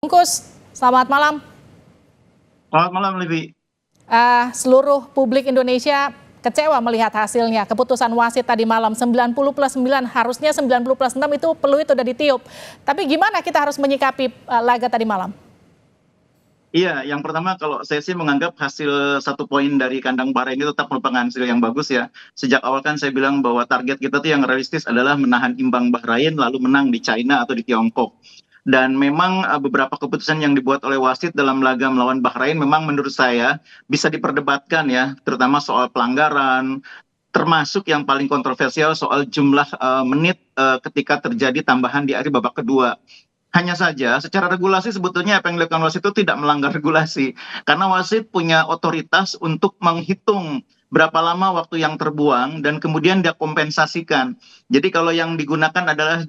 Bungkus, selamat malam. Selamat malam, Livi. Seluruh publik Indonesia kecewa melihat hasilnya. Keputusan wasit tadi malam 90+9, harusnya 90+6 itu peluit udah ditiup. Tapi gimana kita harus menyikapi laga tadi malam? Iya, yang pertama kalau saya sih menganggap hasil 1 poin dari kandang Bahrain itu tetap merupakan hasil yang bagus ya. Sejak awal kan saya bilang bahwa target kita tuh yang realistis adalah menahan imbang Bahrain lalu menang di China atau di Tiongkok. Dan memang beberapa keputusan yang dibuat oleh wasit dalam laga melawan Bahrain memang menurut saya bisa diperdebatkan ya, terutama soal pelanggaran, termasuk yang paling kontroversial soal jumlah menit ketika terjadi tambahan di akhir babak kedua. Hanya saja secara regulasi sebetulnya apa yang dilakukan wasit itu tidak melanggar regulasi. Karena wasit punya otoritas untuk menghitung berapa lama waktu yang terbuang dan kemudian dia kompensasikan. Jadi kalau yang digunakan adalah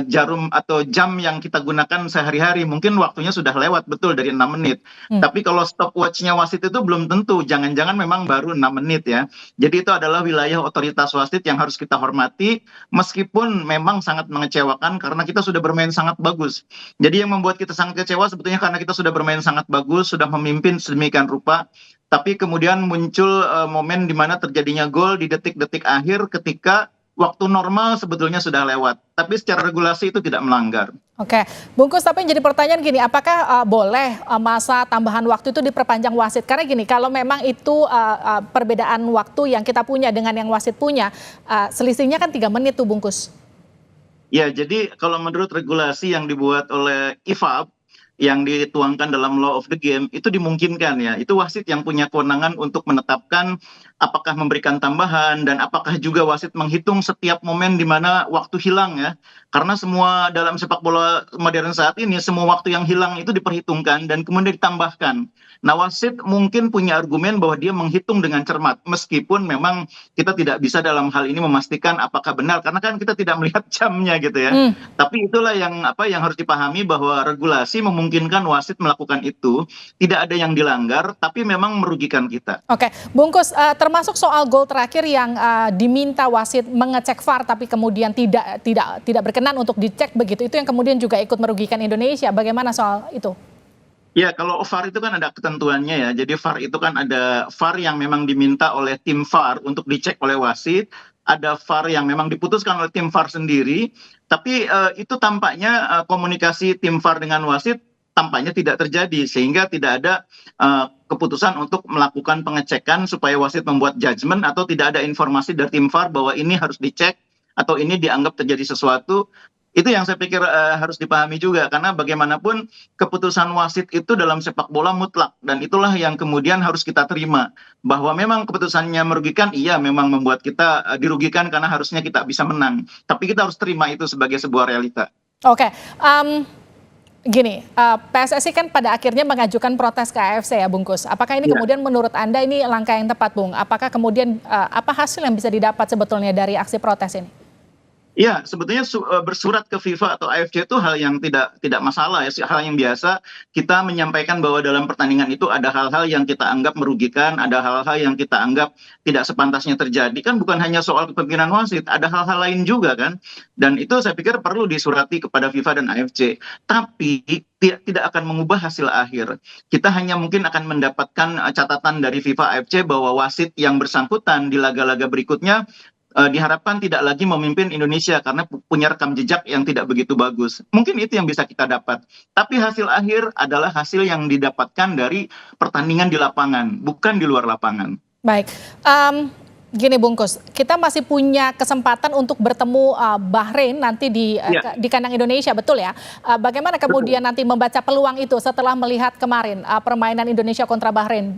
jarum atau jam yang kita gunakan sehari-hari, mungkin waktunya sudah lewat betul dari 6 menit. Tapi kalau stopwatch-nya wasit itu belum tentu, jangan-jangan memang baru 6 menit ya. Jadi itu adalah wilayah otoritas wasit yang harus kita hormati, meskipun memang sangat mengecewakan karena kita sudah bermain sangat bagus. Jadi yang membuat kita sangat kecewa sebetulnya karena kita sudah bermain sangat bagus, sudah memimpin sedemikian rupa, tapi kemudian muncul momen di mana terjadinya gol di detik-detik akhir ketika waktu normal sebetulnya sudah lewat. Tapi secara regulasi itu tidak melanggar. Oke, Bungkus, tapi yang jadi pertanyaan gini, apakah boleh masa tambahan waktu itu diperpanjang wasit? Karena gini, kalau memang itu perbedaan waktu yang kita punya dengan yang wasit punya, selisihnya kan 3 menit tuh, Bungkus. Ya, jadi kalau menurut regulasi yang dibuat oleh IFAB, yang dituangkan dalam law of the game, itu dimungkinkan ya. Itu wasit yang punya kewenangan untuk menetapkan apakah memberikan tambahan dan apakah juga wasit menghitung setiap momen di mana waktu hilang ya. Karena semua dalam sepak bola modern saat ini, semua waktu yang hilang itu diperhitungkan dan kemudian ditambahkan. Nah, wasit mungkin punya argumen bahwa dia menghitung dengan cermat, meskipun memang kita tidak bisa dalam hal ini memastikan apakah benar, karena kan kita tidak melihat jamnya gitu ya. Tapi itulah yang harus dipahami bahwa regulasi memungkinkan wasit melakukan itu, tidak ada yang dilanggar, tapi memang merugikan kita. Oke, Bungkus, termasuk soal gol terakhir yang diminta wasit mengecek VAR tapi kemudian tidak berkenan untuk dicek begitu, itu yang kemudian juga ikut merugikan Indonesia. Bagaimana soal itu? Ya, kalau VAR itu kan ada ketentuannya ya. Jadi VAR itu kan ada VAR yang memang diminta oleh tim VAR untuk dicek oleh wasit. Ada VAR yang memang diputuskan oleh tim VAR sendiri. Tapi itu tampaknya komunikasi tim VAR dengan wasit tampaknya tidak terjadi. Sehingga tidak ada keputusan untuk melakukan pengecekan supaya wasit membuat judgement atau tidak ada informasi dari tim VAR bahwa ini harus dicek atau ini dianggap terjadi sesuatu. Itu yang saya pikir harus dipahami juga, karena bagaimanapun keputusan wasit itu dalam sepak bola mutlak, dan itulah yang kemudian harus kita terima, bahwa memang keputusannya merugikan, iya memang membuat kita dirugikan karena harusnya kita bisa menang, tapi kita harus terima itu sebagai sebuah realita. Oke, gini, PSSI kan pada akhirnya mengajukan protes ke AFC ya, Bungkus. Apakah ini kemudian menurut Anda ini langkah yang tepat, Bung? Apakah kemudian apa hasil yang bisa didapat sebetulnya dari aksi protes ini? Ya, sebetulnya bersurat ke FIFA atau AFC itu hal yang tidak masalah ya, hal yang biasa. Kita menyampaikan bahwa dalam pertandingan itu ada hal-hal yang kita anggap merugikan, ada hal-hal yang kita anggap tidak sepantasnya terjadi. Kan bukan hanya soal kepemimpinan wasit, ada hal-hal lain juga kan. Dan itu saya pikir perlu disurati kepada FIFA dan AFC. Tapi tidak akan mengubah hasil akhir. Kita hanya mungkin akan mendapatkan catatan dari FIFA AFC bahwa wasit yang bersangkutan di laga-laga berikutnya diharapkan tidak lagi memimpin Indonesia karena punya rekam jejak yang tidak begitu bagus. Mungkin itu yang bisa kita dapat. Tapi hasil akhir adalah hasil yang didapatkan dari pertandingan di lapangan, bukan di luar lapangan. Baik, gini Bungkus, kita masih punya kesempatan untuk bertemu Bahrain nanti di kandang Indonesia, betul ya? Bagaimana kemudian nanti membaca peluang itu setelah melihat kemarin permainan Indonesia kontra Bahrain?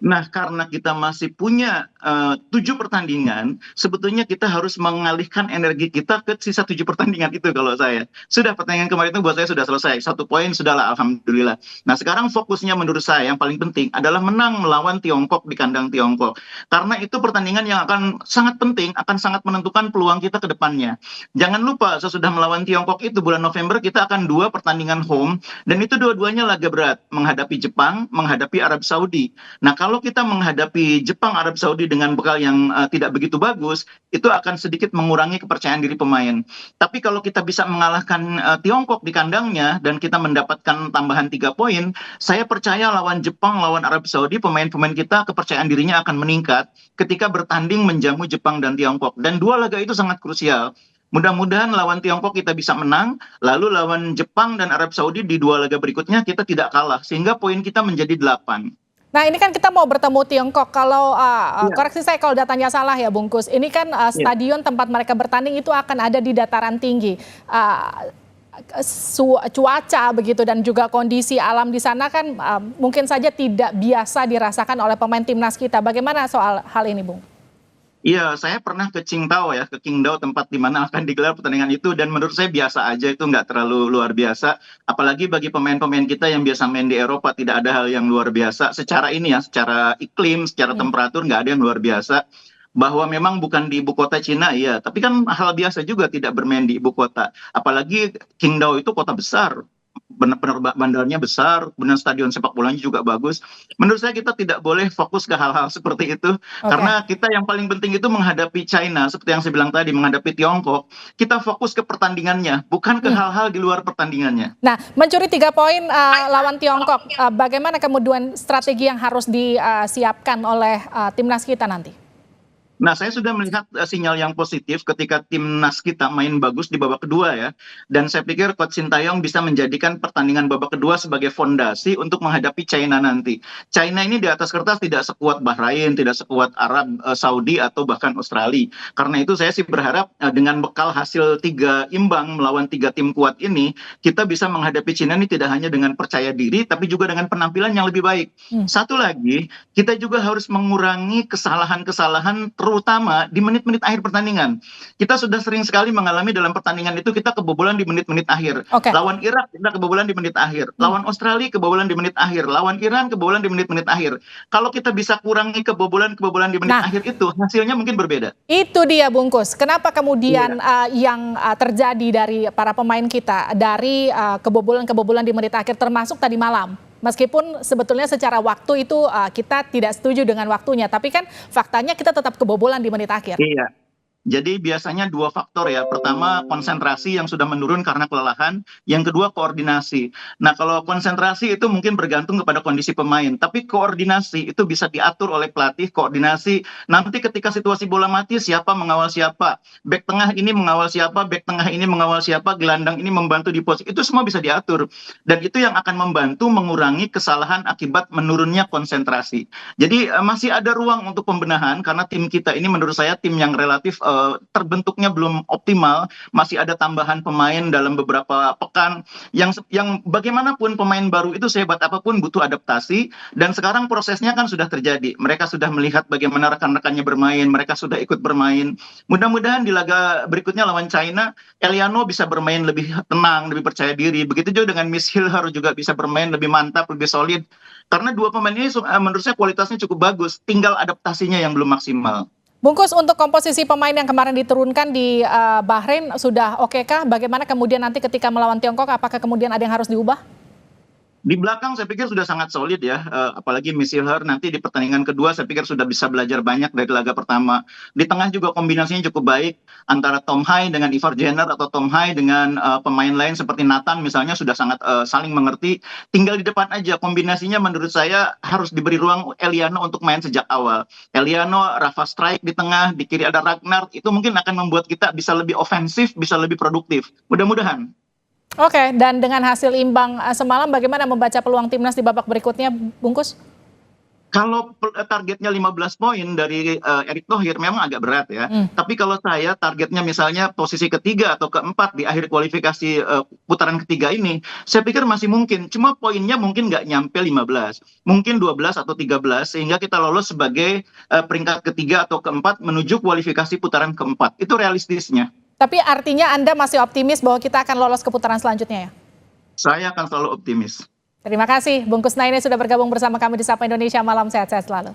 Nah, karena kita masih punya 7 pertandingan, sebetulnya kita harus mengalihkan energi kita ke sisa 7 pertandingan itu kalau saya. Sudah pertandingan kemarin itu buat saya sudah selesai. 1 poin sudahlah, alhamdulillah. Nah, sekarang fokusnya menurut saya yang paling penting adalah menang melawan Tiongkok di kandang Tiongkok. Karena itu pertandingan yang akan sangat penting, akan sangat menentukan peluang kita ke depannya. Jangan lupa, sesudah melawan Tiongkok itu bulan November kita akan 2 pertandingan home, dan itu dua-duanya laga berat, menghadapi Jepang, menghadapi Arab Saudi. Nah, kalau kalau kita menghadapi Jepang, Arab Saudi dengan bekal yang tidak begitu bagus, itu akan sedikit mengurangi kepercayaan diri pemain. Tapi kalau kita bisa mengalahkan Tiongkok di kandangnya dan kita mendapatkan tambahan 3 poin, saya percaya lawan Jepang, lawan Arab Saudi, pemain-pemain kita kepercayaan dirinya akan meningkat ketika bertanding menjamu Jepang dan Tiongkok. Dan dua laga itu sangat krusial. Mudah-mudahan lawan Tiongkok kita bisa menang, lalu lawan Jepang dan Arab Saudi di 2 laga berikutnya kita tidak kalah, sehingga poin kita menjadi 8. Nah ini kan kita mau bertemu Tiongkok, kalau Iya, koreksi saya kalau datanya salah ya Bungkus, ini kan iya. stadion tempat mereka bertanding itu akan ada di dataran tinggi. Cuaca begitu dan juga kondisi alam di sana kan mungkin saja tidak biasa dirasakan oleh pemain timnas kita. Bagaimana soal hal ini, Bung? Iya, saya pernah ke Qingdao ya, ke Qingdao tempat di mana akan digelar pertandingan itu dan menurut saya biasa aja, itu nggak terlalu luar biasa. Apalagi bagi pemain-pemain kita yang biasa main di Eropa, tidak ada hal yang luar biasa. Secara ini ya, secara iklim, secara temperatur nggak ada yang luar biasa. Bahwa memang bukan di ibu kota Cina, iya. Tapi kan hal biasa juga tidak bermain di ibu kota. Apalagi Qingdao itu kota besar. Benar-benar bandarnya besar, kemudian stadion sepak bolanya juga bagus. Menurut saya kita tidak boleh fokus ke hal-hal seperti itu, Oke. karena kita yang paling penting itu menghadapi China, seperti yang saya bilang tadi, menghadapi Tiongkok, kita fokus ke pertandingannya, bukan ke hal-hal di luar pertandingannya. Nah, mencuri 3 poin lawan Tiongkok, bagaimana kemudian strategi yang harus disiapkan oleh timnas kita nanti? Nah, saya sudah melihat sinyal yang positif ketika timnas kita main bagus di babak kedua ya. Dan saya pikir Coach Sintayong bisa menjadikan pertandingan babak kedua sebagai fondasi untuk menghadapi China nanti. China ini di atas kertas tidak sekuat Bahrain, tidak sekuat Arab Saudi atau bahkan Australia. Karena itu saya sih berharap dengan bekal hasil 3 imbang melawan 3 tim kuat ini, kita bisa menghadapi China ini tidak hanya dengan percaya diri, tapi juga dengan penampilan yang lebih baik. Satu lagi, kita juga harus mengurangi kesalahan-kesalahan terutama di menit-menit akhir pertandingan. Kita sudah sering sekali mengalami dalam pertandingan itu kita kebobolan di menit-menit akhir. Oke. Lawan Irak kita kebobolan di menit akhir. Lawan Australia kebobolan di menit akhir. Lawan Iran kebobolan di menit-menit akhir. Kalau kita bisa kurangi kebobolan-kebobolan di menit Nah, akhir itu, hasilnya mungkin berbeda. itu dia Bungkus. Kenapa kemudian Iya, yang terjadi dari para pemain kita dari kebobolan-kebobolan di menit akhir termasuk tadi malam? Meskipun sebetulnya secara waktu itu kita tidak setuju dengan waktunya, tapi kan faktanya kita tetap kebobolan di menit akhir. iya. Jadi biasanya 2 faktor ya. Pertama, konsentrasi yang sudah menurun karena kelelahan. Yang kedua, koordinasi. Nah, kalau konsentrasi itu mungkin bergantung kepada kondisi pemain. Tapi koordinasi itu bisa diatur oleh pelatih. Koordinasi nanti ketika situasi bola mati, siapa mengawal siapa. Bek tengah ini mengawal siapa, bek tengah ini mengawal siapa, gelandang ini membantu di posisi. Itu semua bisa diatur. Dan itu yang akan membantu mengurangi kesalahan akibat menurunnya konsentrasi. Jadi masih ada ruang untuk pembenahan karena tim kita ini menurut saya tim yang relatif terbentuknya belum optimal, masih ada tambahan pemain dalam beberapa pekan yang bagaimanapun pemain baru itu sehebat apapun butuh adaptasi dan sekarang prosesnya kan sudah terjadi. Mereka sudah melihat bagaimana rekan-rekannya bermain, mereka sudah ikut bermain. Mudah-mudahan di laga berikutnya lawan China, Eliano bisa bermain lebih tenang, lebih percaya diri. Begitu juga dengan Miss Hilher juga bisa bermain lebih mantap, lebih solid. Karena dua pemain ini menurut saya kualitasnya cukup bagus, tinggal adaptasinya yang belum maksimal. Bungkus, untuk komposisi pemain yang kemarin diturunkan di Bahrain sudah oke kah? Bagaimana kemudian nanti ketika melawan Tiongkok, apakah kemudian ada yang harus diubah? Di belakang saya pikir sudah sangat solid ya, apalagi Miss Hilher nanti di pertandingan kedua saya pikir sudah bisa belajar banyak dari laga pertama. Di tengah juga kombinasinya cukup baik antara Tom Hai dengan Ivar Jenner atau Tom Hai dengan pemain lain seperti Nathan misalnya sudah sangat saling mengerti. Tinggal di depan aja kombinasinya menurut saya harus diberi ruang Eliano untuk main sejak awal. Eliano, Rafa Strijk di tengah, di kiri ada Ragnar, itu mungkin akan membuat kita bisa lebih ofensif, bisa lebih produktif. Mudah-mudahan. Oke, dan dengan hasil imbang semalam, bagaimana membaca peluang timnas di babak berikutnya, Bungkus? Kalau targetnya 15 poin dari Erick Thohir memang agak berat ya. Tapi kalau saya targetnya misalnya posisi ketiga atau keempat di akhir kualifikasi putaran ketiga ini, saya pikir masih mungkin. Cuma poinnya mungkin nggak nyampe 15. Mungkin 12 atau 13 sehingga kita lolos sebagai peringkat ketiga atau keempat menuju kualifikasi putaran keempat. Itu realistisnya. Tapi artinya Anda masih optimis bahwa kita akan lolos ke putaran selanjutnya ya? Saya akan selalu optimis. Terima kasih Bungkus Naini sudah bergabung bersama kami di Sapa Indonesia Malam, sehat-sehat selalu.